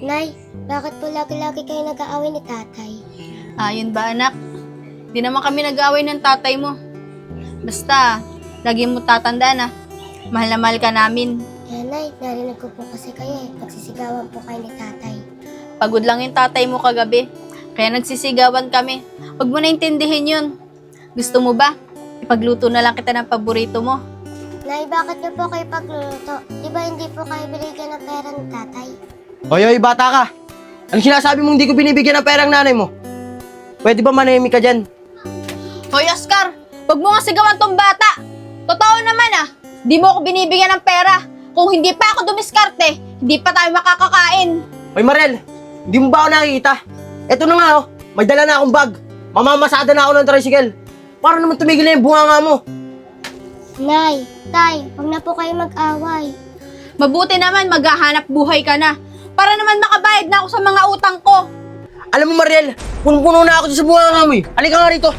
Nay, bakit po lagi-lagi kayo nag-aaway ni tatay? Yun ba anak? Di naman kami nag-aaway ng tatay mo. Basta, lagi mo tatandaan na mahal na mahal ka namin. Nay, narinig ko po kasi kayo nagsisigawan po kayo ni tatay. Pagod lang yung tatay mo kagabi, kaya nagsisigawan kami. Huwag mo na intindihin yun. Gusto mo ba? Ipagluto na lang kita ng paborito mo. Nay, bakit niyo po kayo pagluluto? Di ba hindi po kayo binigyan ng pera ng tatay? Hoy, bata ka! Ano sinasabi mong hindi ko binibigyan ng pera ng nanay mo? Pwede ba manahimik ka dyan? Hoy Oscar, huwag mo nga sigawan tong bata. Totoo naman di mo ako binibigyan ng pera. Kung hindi pa ako dumiskarte, hindi pa tayo makakakain. Hoy Marel, hindi mo ba ako nakikita? Eto na nga may dala na akong bag. Mamamasada na ako ng tricycle. Para naman tumigil na yung bunganga mo. Nay, tay, huwag na po kayo mag-away. Mabuti naman maghahanap buhay ka na. Para naman makabayad na ako sa mga utang ko. Alam mo Mariel, puno-puno na ako dyan sa bunganga mo eh. Halika nga rito.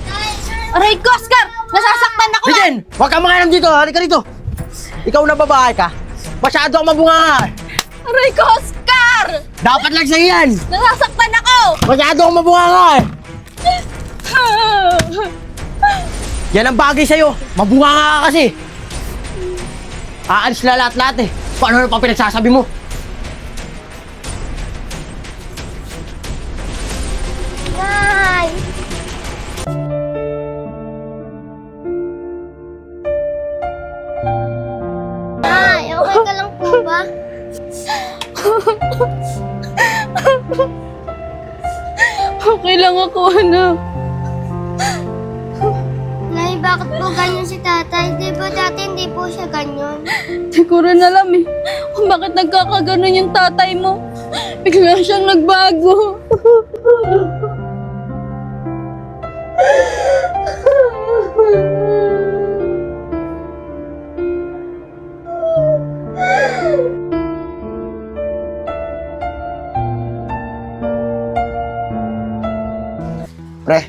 Aray ko, Oscar! Nasasaktan ako! Biden, huwag kang makialam dito. Halika rito. Ikaw na babae ka. Masyado ako mabunganga. Aray ko, Oscar! Dapat lang sa'yo yan. Nasasaktan ako! Masyado ako mabunganga. Yan ang bagay sa'yo. Mabunganga ka kasi. Aalis na lahat-lahat eh. Paano na pa pinagsasabi mo? Nay! Nay, okay ka lang po ba? Okay lang ako, anak. Nay, bakit po ganyan si tatay? Di ba dati hindi po siya ganyan? Di ko rin alam kung bakit nagkakaganon yung tatay mo. Bigla siyang nagbago. Pre,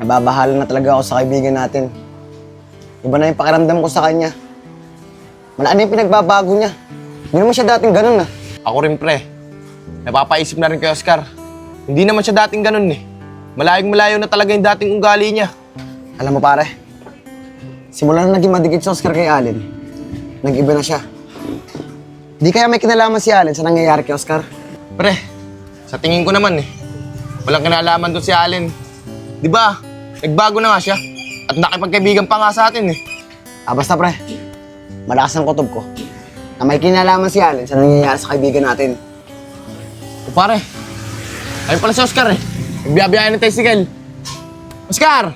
nababahala na talaga ako sa kaibigan natin. Iba na yung pakiramdam ko sa kanya. Wala na yung pinagbabago niya. Hindi naman siya dating ganun Ako rin pre. Napapaisip na rin kay Oscar. Hindi naman siya dating ganun Malayong-malayo na talaga yung dating ugali niya. Alam mo pare, simula na naging madikit si Oscar kay Allen, nag-iba na siya. Di kaya may kinalaman si Allen sa nangyayari kay Oscar? Pre, sa tingin ko naman walang kinalaman doon si Allen. Di ba? Nagbago na nga siya. At nakipagkaibigan pa nga sa atin Basta pre, malakas ang kutob ko na may kinalaman si Allen sa nangyayari sa kaibigan natin. O pare, ayun pala si Oscar Nagbiyabiyahin ng tricycle. Oscar!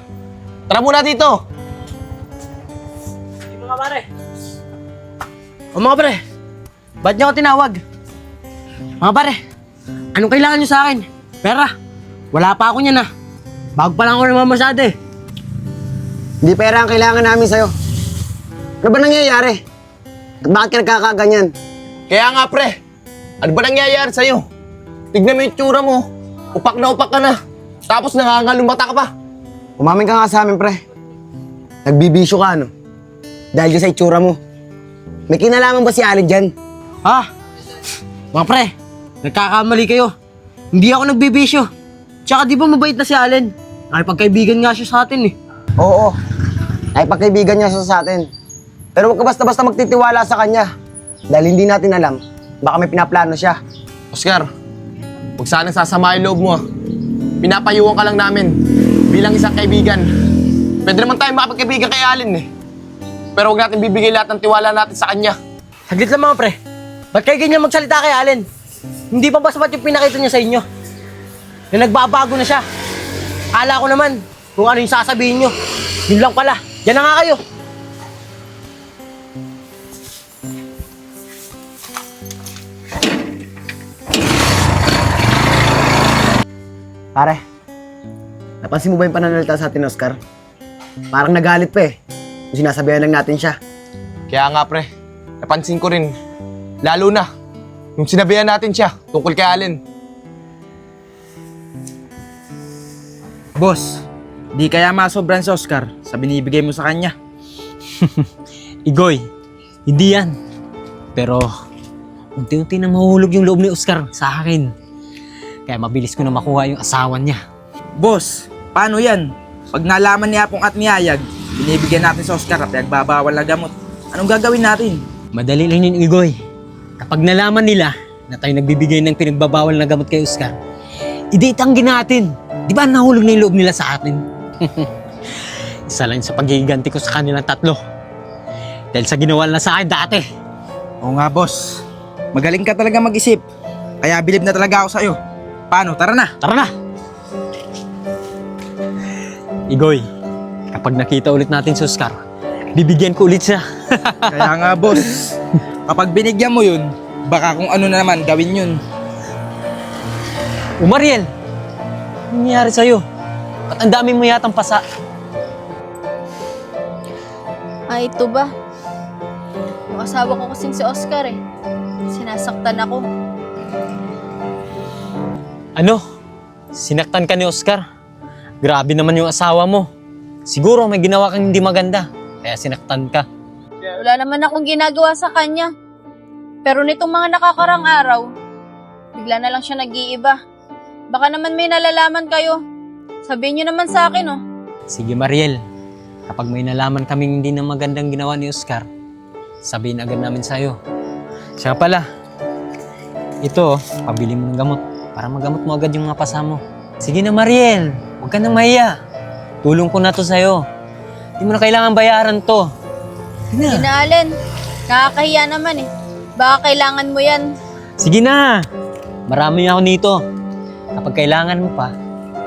Tara muna dito! Mga pare. Mga pare, ba't niyo ako tinawag? Mga pare, anong kailangan niyo sa akin? Pera, wala pa ako niyan Bago pa lang ako namamasada Hindi pera ang kailangan namin sa'yo. Ano ba nangyayari? At bakit ka nagkakaganyan? Kaya nga pre, ano ba nangyayari sa'yo? Tignan mo yung tsura mo. Upak na upak ka na. Tapos nangangalumata ka pa. Umamin ka nga sa amin, pre. Nagbibisyo ka, Dahil dyan sa itsura mo. May kinalaman ba si Allen dyan? Mga pre, nagkakamali kayo. Hindi ako nagbibisyo. Tsaka di ba mabait na si Allen? Nakipagkaibigan nga siya sa atin Oo, nakipagkaibigan niya siya sa atin. Pero huwag ka basta-basta magtitiwala sa kanya. Dahil hindi natin alam, baka may pinaplano siya. Oscar, huwag sanang sasama yung loob mo Pinapayuhan ka lang namin bilang isang kaibigan. Pwede naman tayo makapagkaibigan kay Allen Pero huwag natin bibigay lahat ng tiwala natin sa kanya. Saglit lang mga pre. Ba't kayo ganyan magsalita kay Allen? Hindi pa ba sapat yung pinakita niya sa inyo? Na nagbabago na siya. Akala ko naman kung ano yung sasabihin nyo. Yun lang pala. Yan na nga kayo. Pare, napansin mo ba yung pananalita sa atin ni Oscar? Parang nagalit pa Kung sinasabihan lang natin siya. Kaya nga pre, napansin ko rin. Lalo na, nung sinabihan natin siya tungkol kay Allen. Boss, di kaya masobran si Oscar sa binibigay mo sa kanya? Igoy, hindi yan. Pero unti-unti na mahuhulog yung loob ni Oscar sa akin. Kaya mabilis ko na makuha yung asawa niya. Boss, paano yan? Pag nalaman ni Apong at ni Ayag, binibigyan natin sa Oscar at nagbabawal na gamot. Anong gagawin natin? Madali lang yun, Igoy. Kapag nalaman nila na tayo nagbibigay ng pinagbabawal na gamot kay Oscar, itanggi natin. Di ba nahulog na yung loob nila sa atin? Isa lang sa pagiganti ko sa kanilang tatlo. Dahil sa ginawa na sa akin dati. Oo nga, boss. Magaling ka talaga mag-isip. Kaya bilib na talaga ako sa'yo. Paano? Tara na! Tara na! Igoy, kapag nakita ulit natin si Oscar, bibigyan ko ulit siya. Kaya nga, boss. Kapag binigyan mo yun, baka kung ano na naman gawin yun. Mariel, ano nangyari sa'yo? Ba't ang dami mo yatang pasa? Ay, ito ba? Yung asawa ko kasing si Oscar eh. Sinasaktan ako. Ano? Sinaktan ka ni Oscar? Grabe naman yung asawa mo. Siguro may ginawa kang hindi maganda, kaya sinaktan ka. Wala naman akong ginagawa sa kanya. Pero nitong mga nakakarang araw, bigla na lang siya nag-iiba. Baka naman may nalalaman kayo. Sabihin niyo naman sa akin, oh. Sige Mariel, kapag may nalaman kaming hindi na magandang ginawa ni Oscar, sabihin agad namin sa'yo. Siya pala, ito, pabili mo ng gamot para magamot mo agad yung mga pasa mo. Sige na Mariel, huwag ka nang mahiya. Tulong ko na to sa'yo. Hindi mo na kailangan bayaran to. Sige na. Allen, nakakahiya naman eh. Baka kailangan mo yan. Sige na. Marami ako nito. Kapag kailangan mo pa,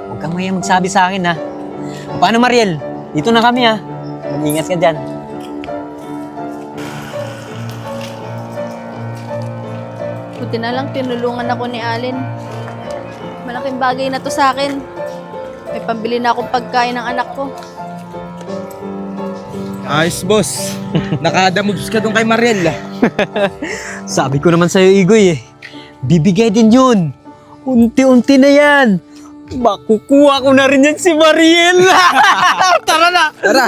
huwag kang mahiya magsabi sa akin ha. Paano Mariel? Dito na kami ha. Mag-ingat ka dyan. Buti na lang tinulungan ako ni Allen. Malaking bagay na to sa akin. May pambili na akong pagkain ng anak ko. Ayos, boss. Nakadamoves ka doon kay Mariel. Sabi ko naman sa'yo, Igoy eh. Bibigay din yun. Unti-unti na yan. Makukuha ko na rin yan si Mariel. Tara na. Tara!